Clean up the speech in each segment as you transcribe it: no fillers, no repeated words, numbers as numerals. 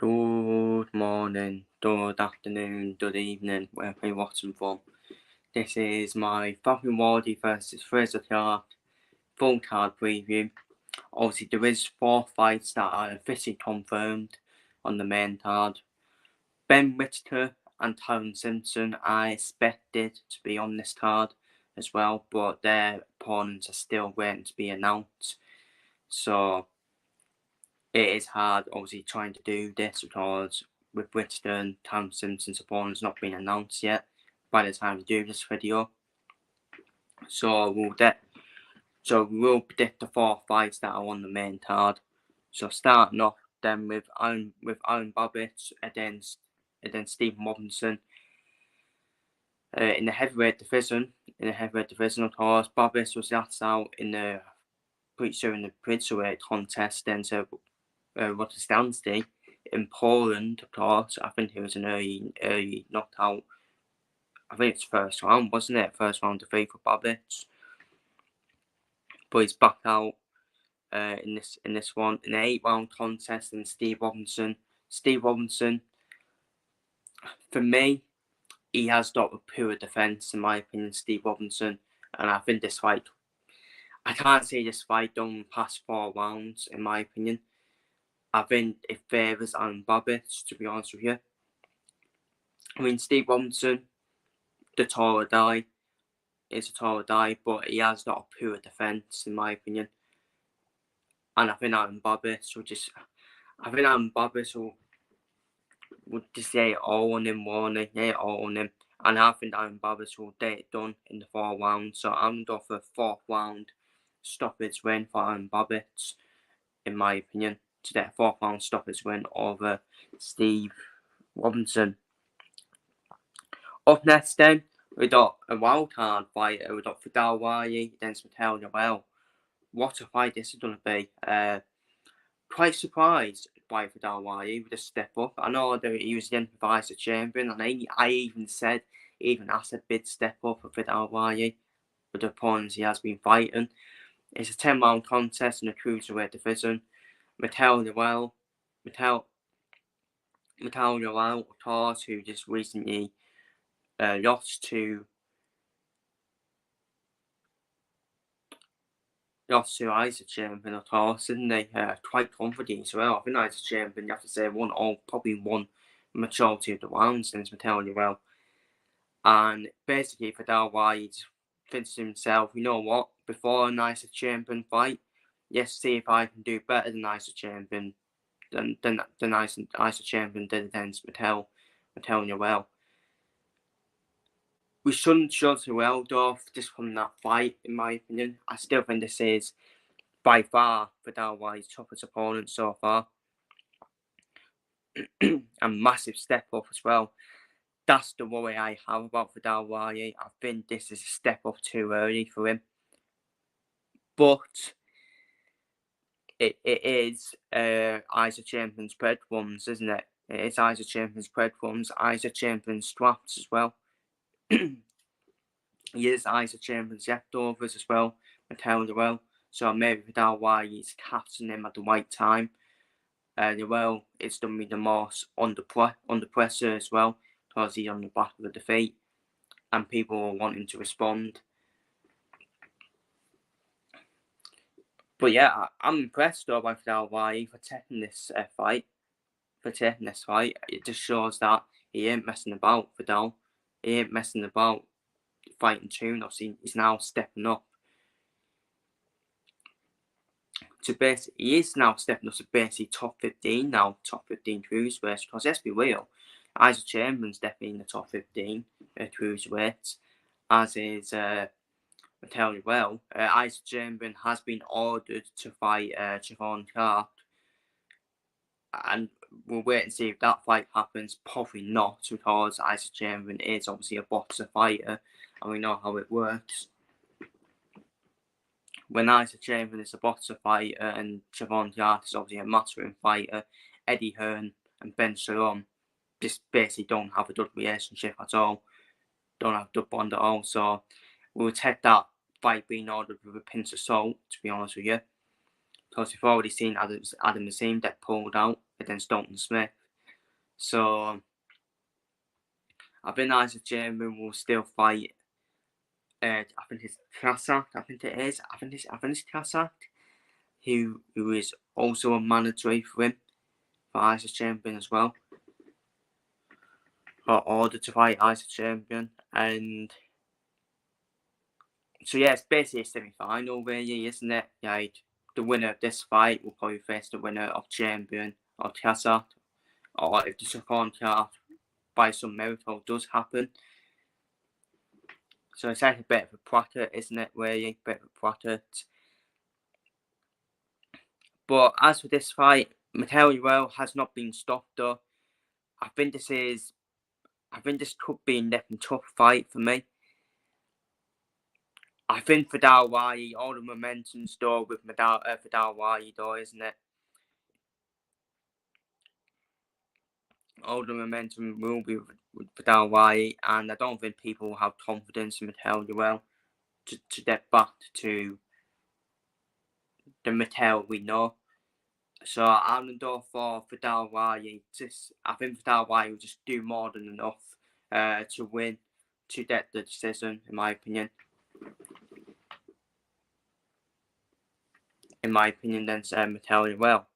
Good morning, good afternoon, good evening, wherever you're watching from. This is my Fabio Wardley versus Frazier Clarke full card preview. Obviously, there is 4 fights that are officially confirmed on the main card. Whittaker and Simpson are expected to be on this card as well, but their opponents are still waiting to be announced. So it is hard, obviously, trying to do this because with Whittaker and Simpson's opponents not being announced yet by the time we do this video. So we will predict the 4 fights that are on the main card. So starting off then with Alen Babic against Stephen Robinson. In the heavyweight division, of course, Babic was last out in the Cruiserweight contest then to Welterweight in Poland, of course. I think it was an early knockout. I think it's first round, wasn't it? First round defeat for Babic. But he's back out in this one in an 8-round contest in Steve Robinson. For me, he has got a pure defense, in my opinion, Steve Robinson, and I think this fight, I can't see this fight done past 4 rounds, in my opinion. I think it favours Alen Babic, to be honest with you. I mean, Steve Robinson, the taller guy, is a taller guy, but he has got a pure defence, in my opinion. And I think Alen Babic would just say it all on him, And I think Alen Babic will get it done in the 4 rounds. So I'm going for a 4th round stoppage win for Alen Babic, in my opinion, to get a 4th round stoppage win over Steve Robinson. Up next then, we got a wildcard fighter. We got Viddal against Mikael. What a fight this is going to be. Quite surprised by Viddal with a step up. I know that he was the improviser champion, and I even asked a big step up for Viddal with the opponents he has been fighting. It's a 10-round contest in the Cruiserweight division. Mikael, of course, who just recently lost to Isaac Champion, of course, didn't they? Quite confident as well. I think Isaac Champion, you have to say, probably won majority of the rounds since Mikael. And basically, Viddal thinks to himself, you know what? Before an Isaac Champion fight, let's see if I can do better than Isaac Champion than Isaac Champion did against Mikael. We shouldn't judge Weldorf just from that fight, in my opinion. I still think this is by far Viddal's toughest opponent so far. A massive step up as well. That's the worry I have about Viddal. I think this is a step up too early for him. But it is Isaac Champion's breadcrumbs, isn't it? It is Isaac Champion's breadcrumbs, Isaac Champion's straps as well. He is Isaac Champion's leftovers as well, so maybe Viddal is catching him at the right time. It's done me the most under pressure as well, because he's on the back of the defeat, and people are wanting to respond. But yeah, I'm impressed though by Viddal for taking this fight. It just shows that he ain't messing about, Viddal. He ain't messing about fighting tune. Obviously, he's now stepping up to he is now stepping up to basically top 15 now, top 15 cruiserweights, because let's be real, Isaac Chamberlain's definitely in the top 15 cruiserweights, as is Mikael. Isaac Chamberlain has been ordered to fight Frazier Clarke, and we'll wait and see if that fight happens. Probably not, because Isaac Chamberlain is obviously a boxer fighter, and we know how it works. When Isaac Chamberlain is a boxer fighter and Frazier Clarke is obviously a mastering fighter, Eddie Hearn and Ben Shalom just basically don't have a good relationship at all. Don't have a good bond at all. So we'll take that fight being ordered with a pinch of salt, to be honest with you. Because we've already seen Adam Nazim get pulled out against Dalton Smith. So I think Isaac Chamberlain will still fight. I think it's Kassak. I think it's Kassak, who is also a mandatory for him, for Isaac Chamberlain as well, or ordered to fight Isaac Chamberlain. And so yeah, it's basically a semi-final really, isn't it? Like, the winner of this fight will probably face the winner of Chamberlain or Kassak, or if the second card by some miracle does happen. So it's like a bit of a bracket, isn't it, really? A bit of a bracket. But as for this fight, Mikael has not been stopped though. I think this could be a nip and tough fight for me. I think Viddal, all the momentum's though with Viddal, though, isn't it? All the momentum will be with Viddal, and I don't think people will have confidence in Mikael to get back to the Mikael we know. So I'm going to go for Viddal. I think Viddal will just do more than enough to win, to get the decision, in my opinion. Then Mikael.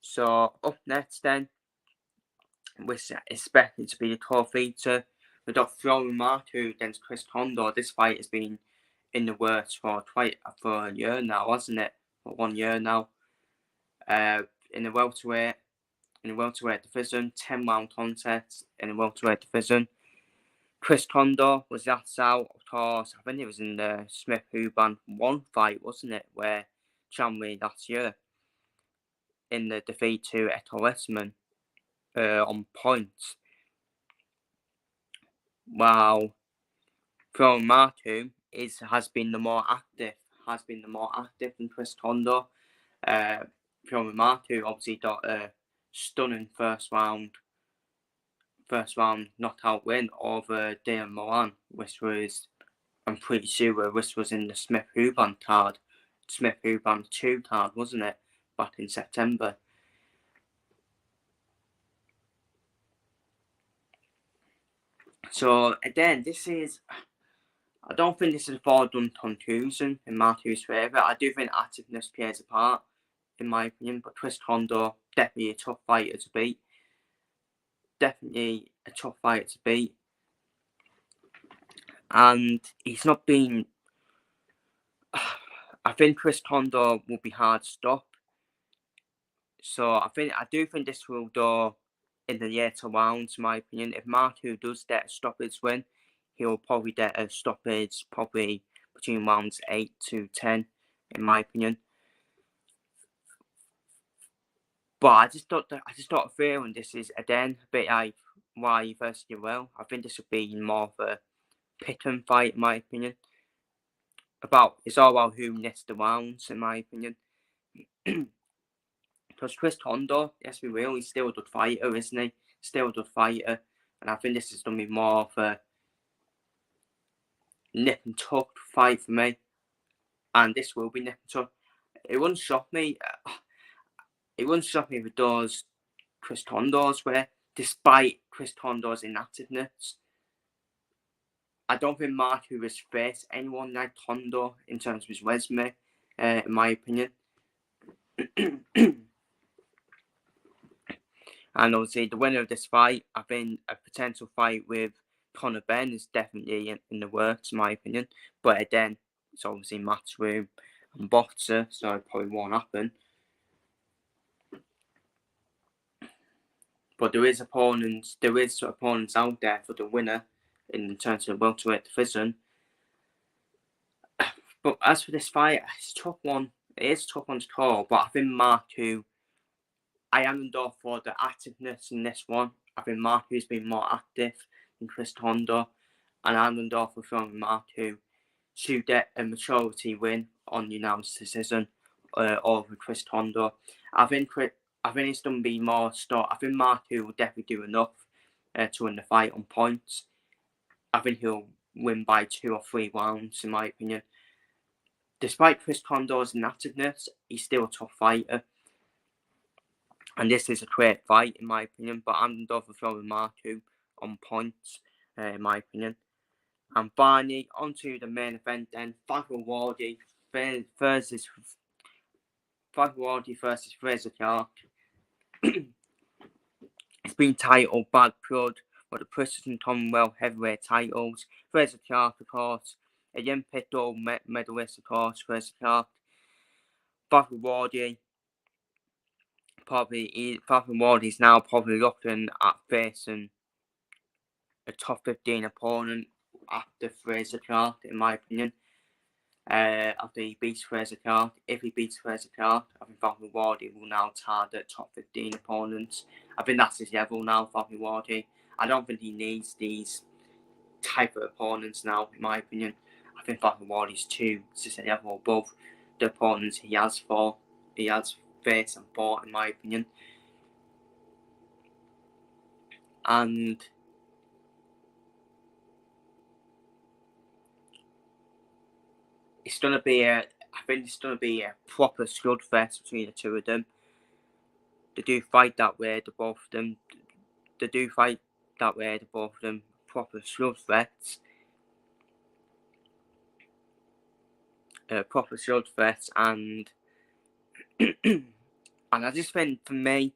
So up next then, we're expecting to be the co-feature. We've got Florian Marku against Chris Kongo. This fight has been in the works for a year now, hasn't it? For 1 year now. In the welterweight division, 10-round contest in the welterweight division. Chris Kongo was that out, of course. I think it was in the Smith-Huban 1 fight, wasn't it, where Chamley last year in the defeat to Eto Westman on points. While Florian Marku has been the more active than Chris Kongo. Florian Marku obviously got a stunning first round knockout win over Dylan Moran, which was, I'm pretty sure, this was in the Smith-Huban 2 card, wasn't it, back in September. So again, I don't think this is a foregone conclusion in Marku's favour. I do think activeness plays a part, in my opinion, but Chris Kongo, definitely a tough fighter to beat. And he's not been... I think Chris Kongo will be hard to stop. So I do think this will go in the later rounds, in my opinion. If Marku does get a stoppage win, he'll probably get a stoppage probably between rounds 8 to 10, in my opinion. But I just got a feeling this is again a bit like Y versus Lawal. I think this would be more of a pick-em fight, in my opinion. It's all about who knits the rounds, in my opinion. Because Chris Kongo, yes we will, he's still a good fighter, isn't he? And I think this is going to be more of a nip and tuck fight for me. And this will be nip and tuck. It wouldn't shock me. It wouldn't shock me if it does Chris Kongo's way, despite Chris Kongo's inactiveness. I don't think Marku has faced anyone like Kongo in terms of his resume, in my opinion. And obviously, the winner of this fight, I think a potential fight with Conor Benn is definitely in the works, in my opinion. But again, it's obviously Matchroom and Boxer, so it probably won't happen. But there is opponents out there for the winner in terms of the welterweight division. But as for this fight, it's a tough one. It is a tough one to call, but I think Marku, I am in door for the activeness in this one. I think Marku's been more active than Chris Kongo, and I'm in door for Florian Marku to get a maturity win on unanimous decision over Chris Kongo. I think it's going to be more start. I think Marku will definitely do enough to win the fight on points. I think he'll win by 2 or 3 rounds, in my opinion. Despite Chris Kongo's inactiveness, he's still a tough fighter. And this is a great fight, in my opinion, but I'm overthrowing Marku on points, in my opinion. And finally, onto the main event then, Fabio Wardley versus Frazier Clarke. It's been titled Bad Blood for the Precision Commonwealth heavyweight titles. Frazier Clarke, of course, a Olympic gold medalist, of course, Frazier Clarke. Fabio Wardley, Fabio Wardley's now probably looking at facing a top 15 opponent after Frazier Clarke, in my opinion. After he beats Frazier Clarke, if he beats Frazier Clarke, I think Fabio Wardley will now target top 15 opponents. I think that's his level now, Fabio Wardley. I don't think he needs these type of opponents now, in my opinion. I think Fabio Wardley's just a level above the opponents he has faced and fought, in my opinion. And I think it's gonna be a proper slugfest between the two of them. They do fight that way, the both of them. Proper slugfests. And and I just think, for me,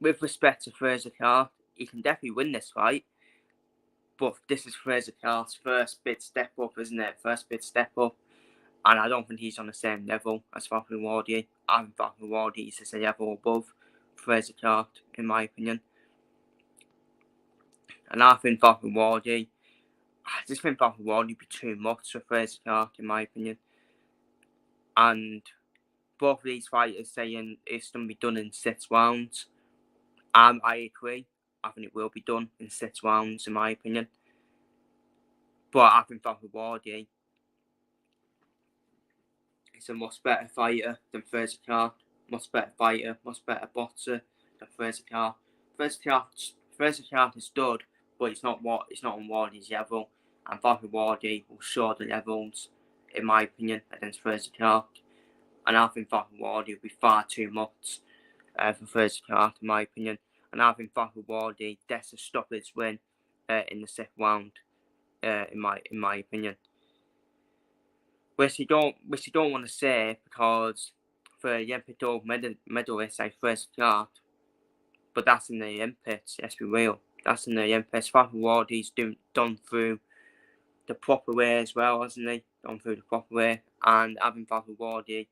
with respect to Frazier Clarke, he can definitely win this fight. But this is Frazier Clarke's first big step up, isn't it? And I don't think he's on the same level as Fabio Wardley. I think Fabio Wardley is just a level above Frazier Clarke, in my opinion. And I think Fabio Wardley would be too much for Frazier Clarke, in my opinion. And both of these fighters saying it's going to be done in 6 rounds. I agree. I think it will be done in 6 rounds, in my opinion. But I think Fabio Wardley is a much better fighter than Frazier Clarke. Much better fighter, much better boxer than Frazier Clarke. Frazier Clarke is good, but it's not on Wardley's level. And Fabio Wardley will show the levels, in my opinion, against Frazier Clarke. And I think Fabio Wardley will be far too much for Frazier Clarke, in my opinion. And I think Fabio Wardley gets a stoppage win in the 6th round, in my opinion. Which you don't want to say, because for Olympic gold medalist like Frazier Clarke, but that's in the Olympics. Let's be real. That's in the Olympics. Fabio Wardley's done through the proper way as well, hasn't he? Done through the proper way, and having Fabio Wardley,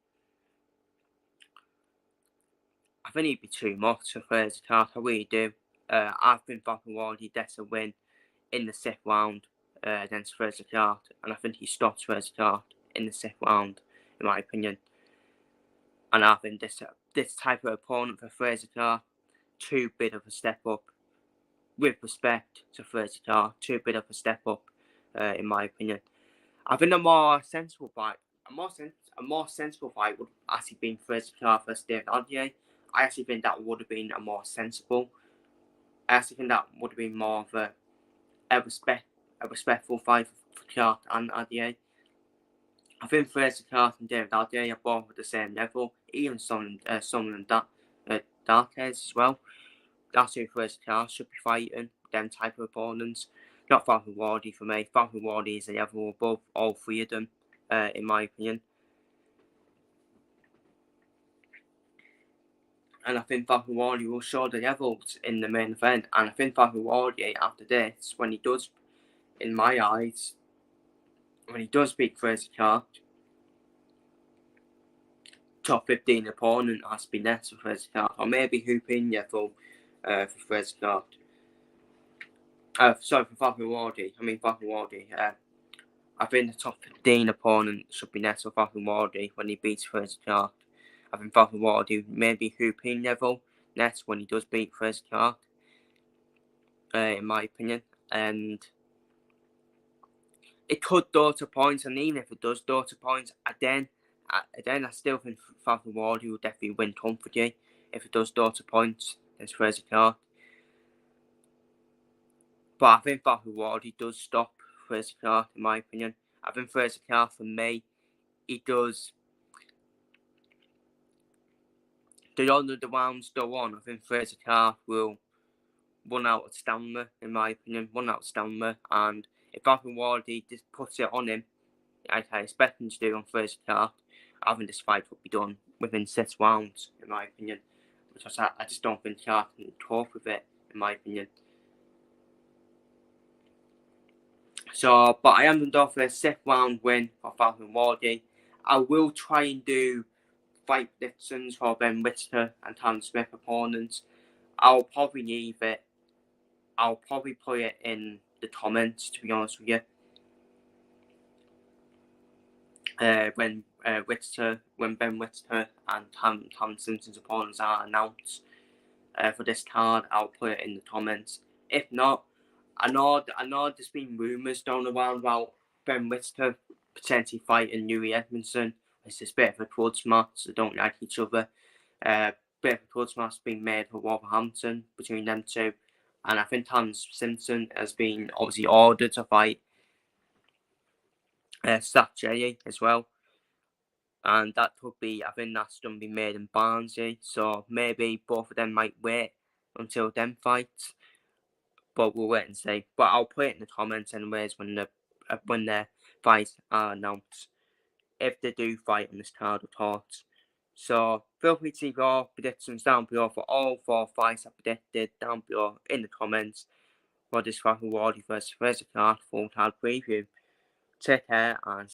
I think he'd be too much for Frazier Clarke. I really do. I think Fabio Wardley gets a win in the 6th round against Frazier Clarke, and I think he stops Frazier Clarke in the 6th round, in my opinion. And I think this type of opponent for Frazier Clarke, too big of a step up. With respect to Frazier Clarke, too big of a step up, in my opinion. I think a more sensible fight would actually be Frazier Clarke versus David Adjaye. I actually think that would have been more of a respectful fight for Clarke and Adjaye. I think Frazier Clarke and David Adjaye are both at the same level, even some Darkheads as well. That's who Frazier Clarke should be fighting, them type of opponents. Not Fabio Wardley for me. Fabio Wardley is a level above all 3 of them, in my opinion. And I think Fabio Wardley will show the levels in the main event. And I think Fabio Wardley, after this, when he does, in my eyes, when he does beat Frazier Clarke, top 15 opponent has to be next for Frazier Clarke, or maybe Hoopin level for Frazier Clarke. For Fabio Wardley. I think the top 15 opponent should be next for Fabio Wardley when he beats Frazier Clarke. I think Fabio Wardley maybe Hoopin level next when he does beat Frazier Clarke, in my opinion. And it could go to points, and even if it does go to points, then I still think Fabio Wardley will definitely win comfortably if it does go to points against Frazier Clarke. But I think Fabio Wardley does stop Frazier Clarke, in my opinion. I think Frazier Clarke, for me, he does the other the rounds go on, I think Frazier Clarke will run out of stamina, in my opinion, and if Fabio Wardley just puts it on him, like I expect him to do on Frazier Clarke, I think this fight will be done within 6 rounds, in my opinion, because I just don't think Clarke can cope with it, in my opinion. So, but I am going to go for a 6th round win for Fabio Wardley. I will try and do fight predictions for Ben Whittaker and Callum Smith opponents. I'll probably leave it. I'll probably put it in the comments, to be honest with you. When Ben Whittaker and Callum Simpson's opponents are announced for this card, I'll put it in the comments. If not, I know there's been rumours going around about Ben Whittaker potentially fighting Yuri Edmondson. It's just a bit of a grudge match. They don't like each other. Bit of a grudge match being made for Wolverhampton between them two. And I think Callum Simpson has been obviously ordered to fight Sat J as well. And that could be, I think that's going to be made in Barnsley. So maybe both of them might wait until them fights. But we'll wait and see. But I'll put it in the comments anyways when the fights are announced. If they do fight on this card of thoughts. So feel free to leave your predictions down below for all 4 fights I predicted down below in the comments for this Fabio Wardley vs Frazier Clarke full card preview. Take care and